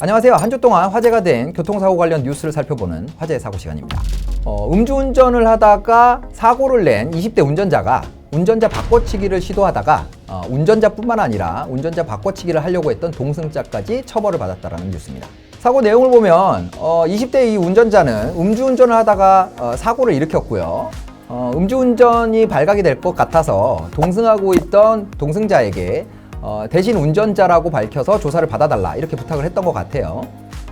안녕하세요. 한 주 동안 화제가 된 교통사고 관련 뉴스를 살펴보는 화제의 사고 시간입니다. 음주운전을 하다가 사고를 낸 20대 운전자가 운전자 바꿔치기를 시도하다가 운전자뿐만 아니라 운전자 바꿔치기를 하려고 했던 동승자까지 처벌을 받았다는 뉴스입니다. 사고 내용을 보면 20대 이 운전자는 음주운전을 하다가 사고를 일으켰고요. 음주운전이 발각이 될 것 같아서 동승하고 있던 동승자에게 대신 운전자라고 밝혀서 조사를 받아달라 이렇게 부탁을 했던 것 같아요.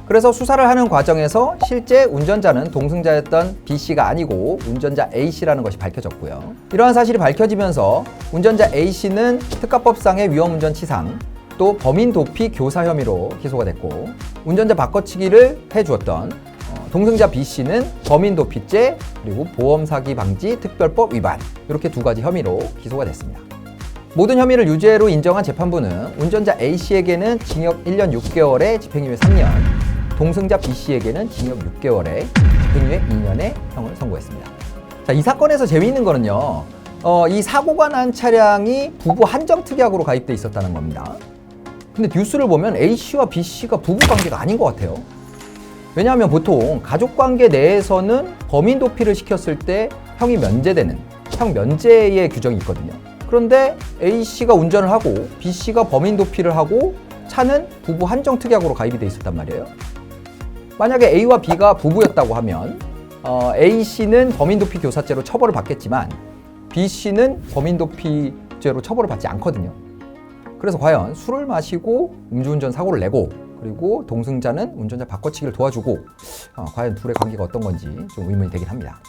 그래서 수사를 하는 과정에서 실제 운전자는 동승자였던 B씨가 아니고 운전자 A씨라는 것이 밝혀졌고요. 이러한 사실이 밝혀지면서 운전자 A씨는 특가법상의 위험운전치상 또 범인 도피 교사 혐의로 기소가 됐고, 운전자 바꿔치기를 해주었던 동승자 B씨는 범인 도피죄 그리고 보험사기 방지 특별법 위반, 이렇게 두 가지 혐의로 기소가 됐습니다. 모든 혐의를 유죄로 인정한 재판부는 운전자 A씨에게는 징역 1년 6개월에 집행유예 3년, 동승자 B씨에게는 징역 6개월에 집행유예 2년의 형을 선고했습니다. 자, 이 사건에서 재미있는 거는요, 이 사고가 난 차량이 부부 한정특약으로 가입돼 있었다는 겁니다. 근데 뉴스를 보면 A씨와 B씨가 부부 관계가 아닌 것 같아요. 왜냐하면 보통 가족관계 내에서는 범인 도피를 시켰을 때 형이 면제되는 형 면제의 규정이 있거든요. 그런데 A씨가 운전을 하고 B씨가 범인 도피를 하고 차는 부부 한정특약으로 가입이 돼 있었단 말이에요. 만약에 A와 B가 부부였다고 하면 A씨는 범인 도피 교사죄로 처벌을 받겠지만 B씨는 범인 도피죄로 처벌을 받지 않거든요. 그래서 과연 술을 마시고 음주운전 사고를 내고 그리고 동승자는 운전자 바꿔치기를 도와주고 과연 둘의 관계가 어떤 건지 좀 의문이 되긴 합니다.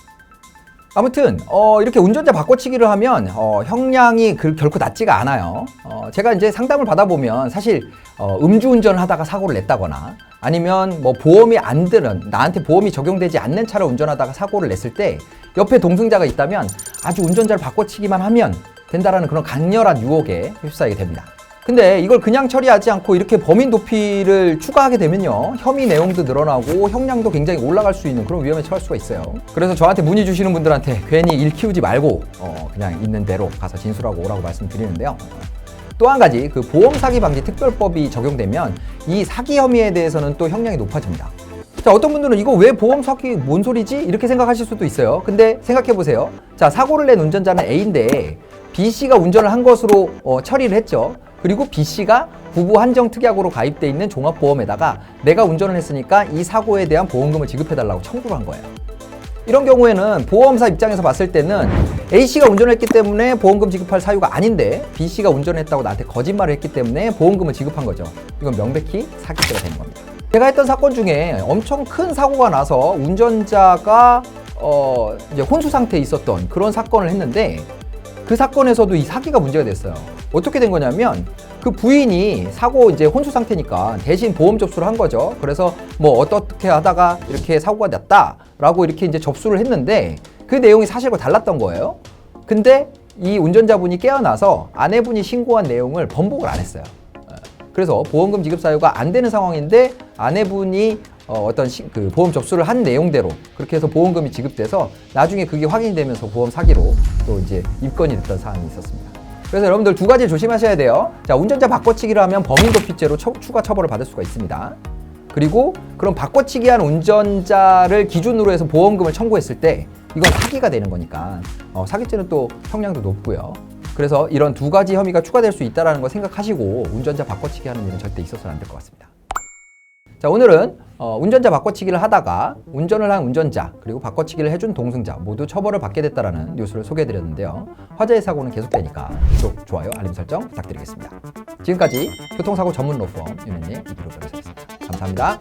아무튼 이렇게 운전자 바꿔치기를 하면 형량이 결코 낮지가 않아요. 제가 이제 상담을 받아보면 사실 음주운전을 하다가 사고를 냈다거나 아니면 뭐 보험이 안 드는, 나한테 보험이 적용되지 않는 차를 운전하다가 사고를 냈을 때 옆에 동승자가 있다면 아주 운전자를 바꿔치기만 하면 된다라는 그런 강렬한 유혹에 휩싸이게 됩니다. 근데 이걸 그냥 처리하지 않고 이렇게 범인 도피를 추가하게 되면요, 혐의 내용도 늘어나고 형량도 굉장히 올라갈 수 있는 그런 위험에 처할 수가 있어요. 그래서 저한테 문의 주시는 분들한테 괜히 일 키우지 말고 그냥 있는 대로 가서 진술하고 오라고 말씀드리는데요. 또 한 가지, 그 보험 사기 방지 특별법이 적용되면 이 사기 혐의에 대해서는 또 형량이 높아집니다. 자, 어떤 분들은 이거 왜 보험 사기 뭔 소리지? 이렇게 생각하실 수도 있어요. 근데 생각해 보세요. 자, 사고를 낸 운전자는 A인데 B씨가 운전을 한 것으로 처리를 했죠. 그리고 B씨가 부부 한정특약으로 가입돼 있는 종합보험에다가 내가 운전을 했으니까 이 사고에 대한 보험금을 지급해달라고 청구를 한 거예요. 이런 경우에는 보험사 입장에서 봤을 때는 A씨가 운전을 했기 때문에 보험금 지급할 사유가 아닌데 B씨가 운전했다고 나한테 거짓말을 했기 때문에 보험금을 지급한 거죠. 이건 명백히 사기죄가 되는 겁니다. 제가 했던 사건 중에 엄청 큰 사고가 나서 운전자가 이제 혼수 상태에 있었던 그런 사건을 했는데, 그 사건에서도 이 사기가 문제가 됐어요. 어떻게 된 거냐면 그 부인이 사고 이제 혼수 상태니까 대신 보험 접수를 한 거죠. 그래서 뭐 어떻게 하다가 이렇게 사고가 났다라고 이렇게 이제 접수를 했는데 그 내용이 사실과 달랐던 거예요. 근데 이 운전자분이 깨어나서 아내분이 신고한 내용을 번복을 안 했어요. 그래서 보험금 지급 사유가 안 되는 상황인데 아내분이 그 보험 접수를 한 내용대로 그렇게 해서 보험금이 지급돼서 나중에 그게 확인되면서 보험 사기로 또 이제 입건이 됐던 사안이 있었습니다. 그래서 여러분들 두 가지 조심하셔야 돼요. 자, 운전자 바꿔치기를 하면 범인 도피죄로 추가 처벌을 받을 수가 있습니다. 그리고 그런 바꿔치기한 운전자를 기준으로 해서 보험금을 청구했을 때 이건 사기가 되는 거니까 사기죄는 또 형량도 높고요. 그래서 이런 두 가지 혐의가 추가될 수 있다는 거 생각하시고 운전자 바꿔치기 하는 일은 절대 있어서는 안 될 것 같습니다. 자, 오늘은 운전자 바꿔치기를 하다가 운전을 한 운전자 그리고 바꿔치기를 해준 동승자 모두 처벌을 받게 됐다는 뉴스를 소개해드렸는데요. 화재의 사고는 계속되니까 구독, 좋아요, 알림 설정 부탁드리겠습니다. 지금까지 교통사고 전문 로펌 유민의 이기로 변호사였습니다. 감사합니다.